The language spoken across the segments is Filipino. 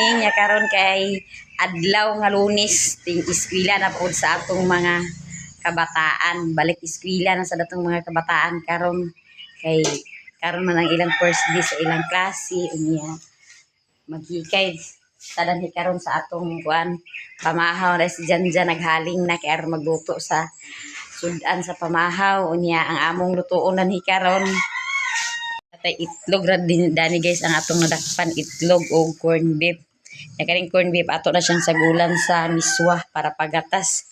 morning ya karon kay adlaw nga Lunes ting eskwela na pod sa atong mga kabataan. Balik eskwela na sa datong mga kabataan karon kay karon man ang ilang first day sa ilang klase unya maghikay tadan karon sa atong kuan pamahaw na si Janjan naghaling na kay aron magluto sa sudan sa pamahaw unya ang among lutoon nan karon tay itlog ra din dani guys ang atong nadakpan itlog o corn beef. Ya kaning corn beef ato na siyang sagulan sa miswa para pagatas.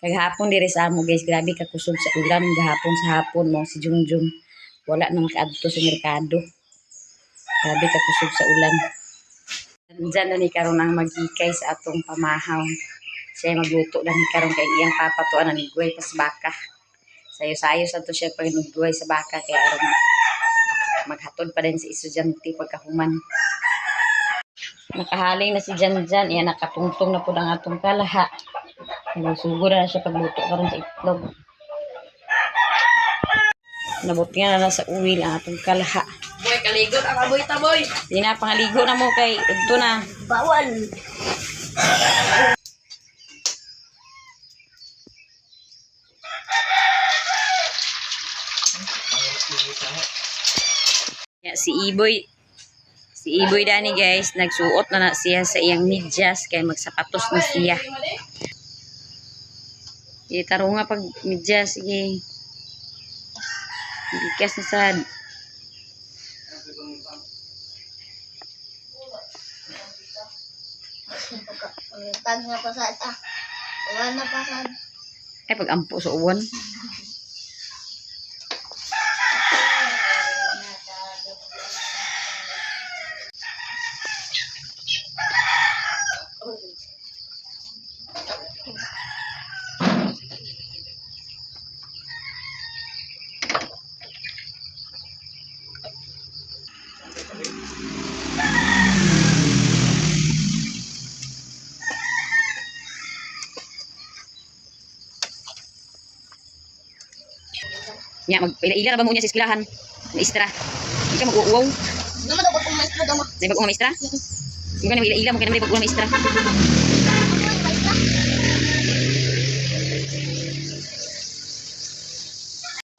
Kagahapon diri sa amo guys grabe ka kusog sa ulan gahapon sa hapon mo si Junjun wala na makaadto sa merkado. Grabe ka kusog sa ulan. Diyan na ni karon ang maghikay sa atong pamahaw. Siya magluto na ni karon kay iyang papa to ana ni guway pas baka. Sayo-sayo sa to siya pagnugoy sa baka kay aron maghatod pa din si estudyante pagkahuman. Nakahaling na si Janjan, iya nakatungtong na po ang atong kalaha. Nagsugo na siya pagluto karon sa itlog. Nabot nga na sa uwil ang atong kalaha. Boy, kaligot ang aboy ta, boy. Di na, pangaligo na mo kay ito na. Bawal. Ya, si Iboy dani guys, nagsuot na siya sa iyang medyas kay magsapatos na siya. Taro nga pag medyas, sige. Bigas na sad. Tag na pasad ah. Wala na pasad. Ay, pag-ampo sa uwan. Nya mag-ila na ba mo niya sa eskwelahan? Maestra. Di ka mag-uwaw. Naman daw kung maestro daw. Di ba kung maestra? Di ba na ila mo kaya naman pag maestra?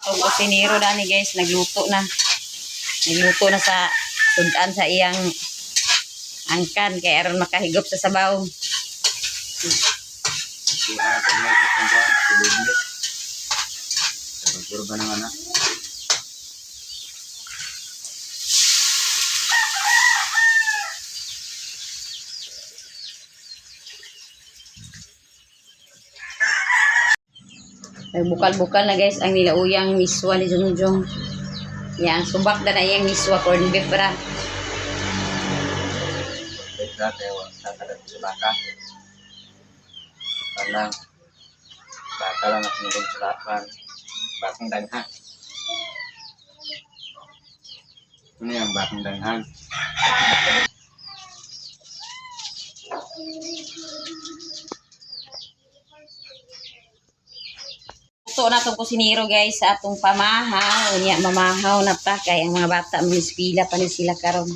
Ang kusinero na ni guys, nagluto na. Nagluto na sa sudan sa iyang angkan kaya aron makahigop sa sabaw. Kurban ng anak. Nagbukal-bukal na guys ang nilauyang miswa ni Junjung. Yan, subak na iyang miswa corn beef ra. Beka tewa kakadat sa baka. Karena baka lang at nilong sulapan. Bakang danghag. Ano yung bakang danghag? Ito na itong kusinero guys sa atong pamahaw. Unya, mamahaw na pa kay ang mga bata mispila pa ni sila karon.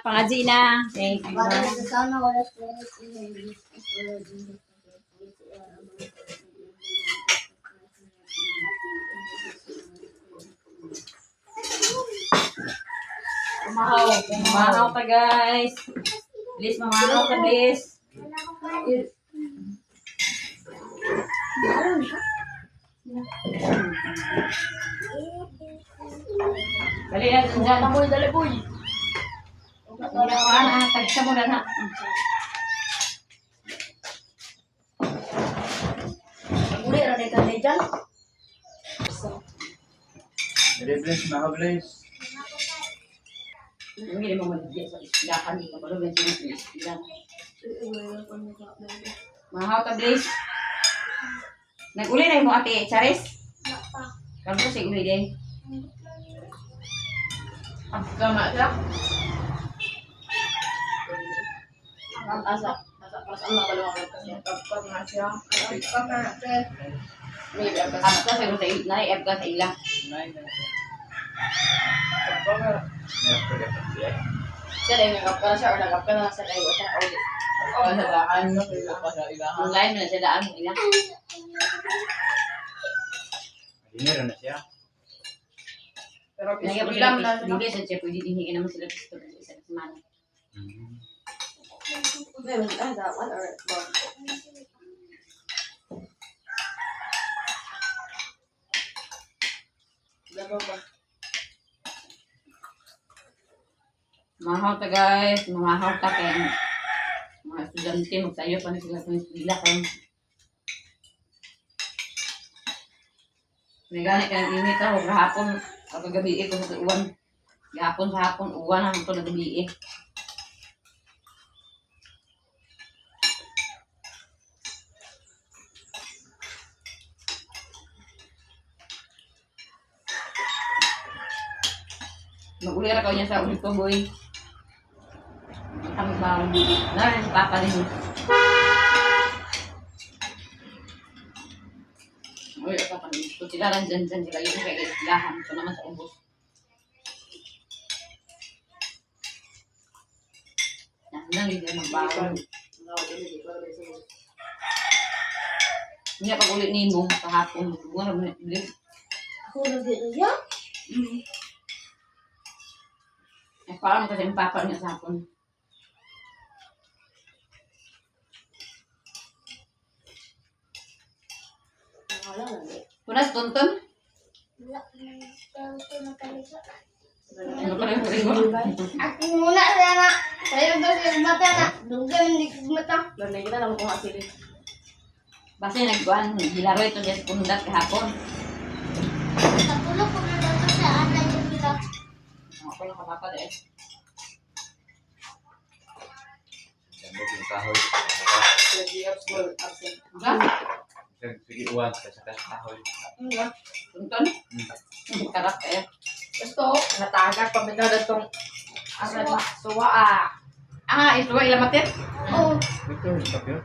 Pangadji na. Thank you. Wala sa sana wala sa Mamahaw ka guys. Please mamahaw ka please. Dali na dyan. boy, dali boy. Tagsa mo na na. Uli ra dai kan dyan. Bless, mga bless. Hindi mo magiging sa islahan. Hindi mo magiging sa islahan. Mahaw ka please. Nag-uli na mo ate Charis? Kamu kasi uli din. Gama siya. Ang asa pas Allah balong kasi Kapag na siya. Kapag na siya. Apa sa sa ila na ka sa ila. Kapag na. Siya na nagkap ka na siya or nagkap ka na siya na iwa siya na ulit. Daan mo, ang lain mo na siya daan mo ilang. Dinero na siya. Pero Nagyan mo bilang sila, na hindi sa siya, pwede dinhigin naman sila pisto sa isang semana. that one or Mahaw ta guys, mahaw ta kaya mga estudyante, magsayo pa na sila kung sila kayo. May ganit ka ng init ako, kahapon, kagabi ko sa uwan. Gahapon sa hapon, uwan na ito na gabi. Mag-uli ra ka niya sa ulit ko, boy. Kami ba? Narin si Papa rin. Uy, Papa rin. Kung sila lang dyan sila, yun kaya ilahan. Ito naman sa ubos. Yan lang, hindi magbaon. Hindi pag ulit ni mo, kahapon. Buwan na ulit. Ako na niya? Eh, parang kasi yung Papa niya sa hapon. Punas, tonton? Wala. Ito na talaga. Ano pa rin rin mo? Ako muna sana. Sa'yo daw yung mata na. Dugan hindi ko mata. Lanay kita lang kung asili. Basta yung nagkuhan, gilaro ito dyan sa pundat kahapon. Sa pulo ko na daw sa anay yung bila. Ako lang kapapad eh. Ganda yung kahoy. Lagi of small absent. Sige, uwan sa kahoy. Tonton? Karap eh. Gusto, natagak pa bitaw na itong suwa. Ito ba ilamatit? Oh. Ito, tapyo.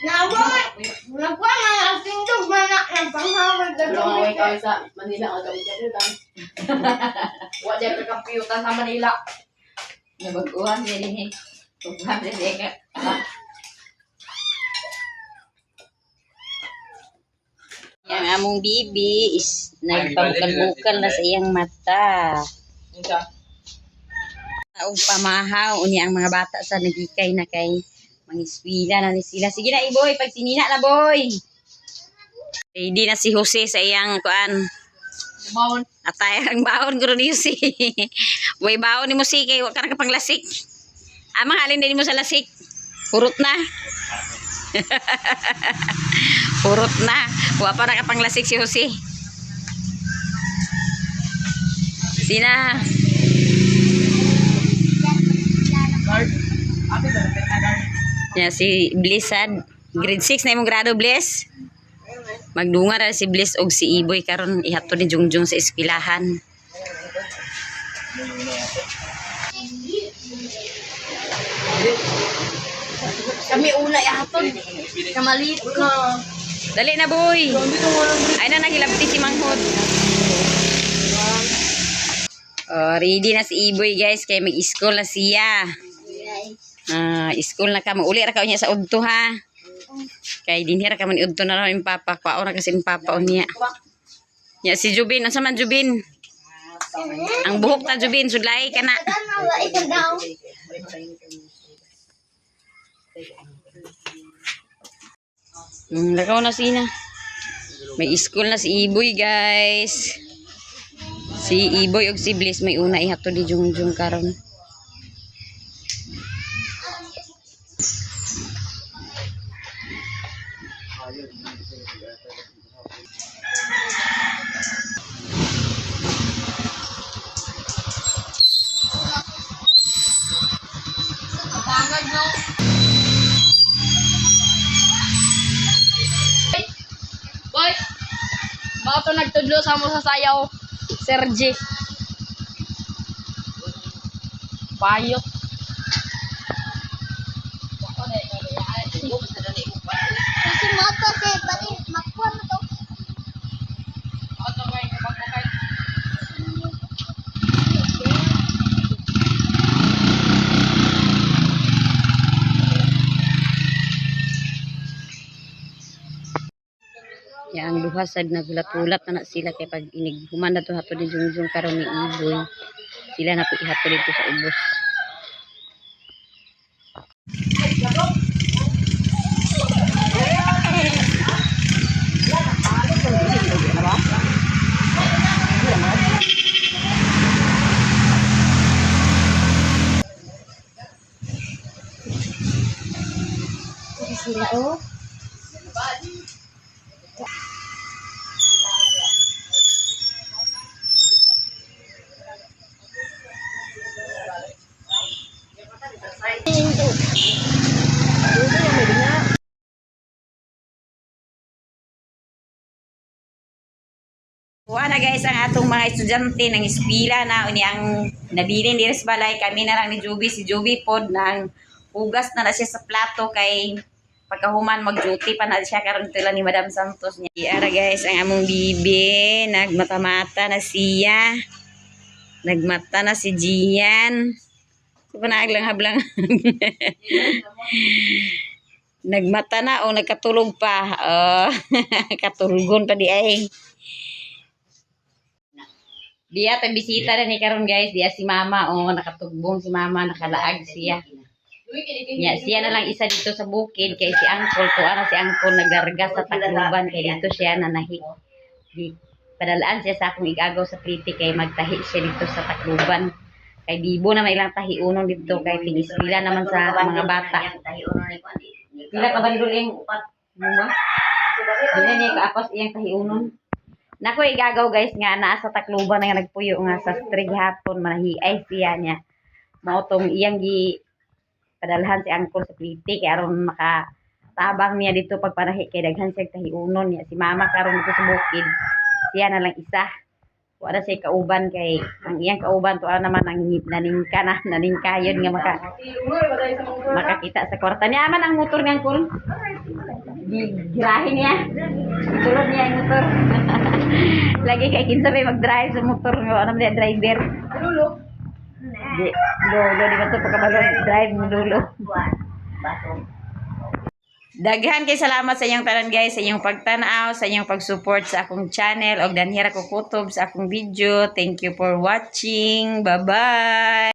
Nabuhay. Nabuhay mga asindog mana. Nagpanghawag Pero gagawin away kayo sa Manila, ang gamit ka dito. Wa dyan ka kampiyutan sa Manila. Nabaguhan niya din eh. Tuguhan niya din eh. Yang among bibi is nagpabukal-bukal na sa iyang mata. Isa. Taong pamahaw, unya ang mga bata sa nagikay na kay mangiswila na ni sila. Sige na, boy, pag sinina na, boy. Ready na si Jose sa iyang kuan. Maon. Atay ang baon guro ni Jose. Boy, baon ni mo si kay wa ka na kapanglasik. Amang halin din mo sa lasik. Purot na. Purot na. Wa pa na kapanglasik si Jose. Sina. Ya si Blissad. Grade 6 na imong grado, Bliss. Magdunga ra si Bliss og si Iboy karon ihatod ni Jungjung sa eskwelahan. Kami una yaton. Kamalit ko. Dali na, boy. Ay na naghilabti si Manghod. Oh, ready na si Iboy, guys, kay mag-school na siya. School na ka, mauli ra ka niya sa udto ha. Kay dinhira ka man udto na ron papa, kwao na kasi papa unya. Ya si Jubin, unsa man Jubin? Ang buhok ta Jubin, sudlay ka na. Tanawa ikaw daw. Lakaw na sina. May school na si Iboy, guys. Si Iboy og si Bliss may una ihatod ni Jungjung karon. Bangag no. Boy! Baka ito nagtudlo sa mo sa sayaw. Sergi. Bayot. Kasi mata si bali makuha mo to. Ya ang duha sad nagulat-ulat na sila kay pag inighuman na to hato ni Jungjung karon ni Iboy. Sila na po ihato dito sa ubos. Sila oh. Kuha na guys ang atong mga estudyante ng eskwela na uni ang nabilin diri sa balay kami na lang ni Juby si Juby pod nang hugas na siya sa plato kay pagkahuman mag-duty pa na siya karon tila ni Madam Santos niya. Iara guys ang among bibi nagmata-mata na siya. Nagmata na si Gian. Di ba naaglang-hablang? Nagmata na o nagkatulog pa. Katulgon pa di ay. Diya tay bisita na ni karon guys, diya si Mama o nakatugbong si Mama nakalaag siya. Ya, siya na lang isa dito sa bukid kay si Uncle tuara si Uncle naglarga sa Tacloban kay dito siya nanahi. Di padalaan siya sa akong igagaw sa Priti kay magtahi siya dito sa Tacloban. Kay Bibo na may ilang tahiunon dito kay tinisila naman sa mga bata. Pila ka bandul yung upat mo ba? Dili ni kaapos iyang tahiunon. Nako igagaw guys nga naa sa Tacloban nga nagpuyo nga sa string hapon manahiay siya niya. Mao tong iyang gi padalhan si Uncle sa Priti kay aron makatabang niya dito pagpanahi kay daghan siya tahiunon niya. Si Mama karon dito sa bukid siya na lang isa. Wala siya kauban kay ang iyang kauban to naman ang naningkayon nga makakita sa kwarta niya man ang motor ng Uncle. Girahin niya. Tulad niya ang motor. Lagi kay kinsa may mag-drive sa motor nga ano man driver. Lulo. Lulo di ba to pagkabalo drive mo lulo. Daghan kay salamat sa inyong tanan guys, sa inyong pagtanaw, sa inyong pag-support sa akong channel og danhira ko kutob sa akong video. Thank you for watching. Bye-bye.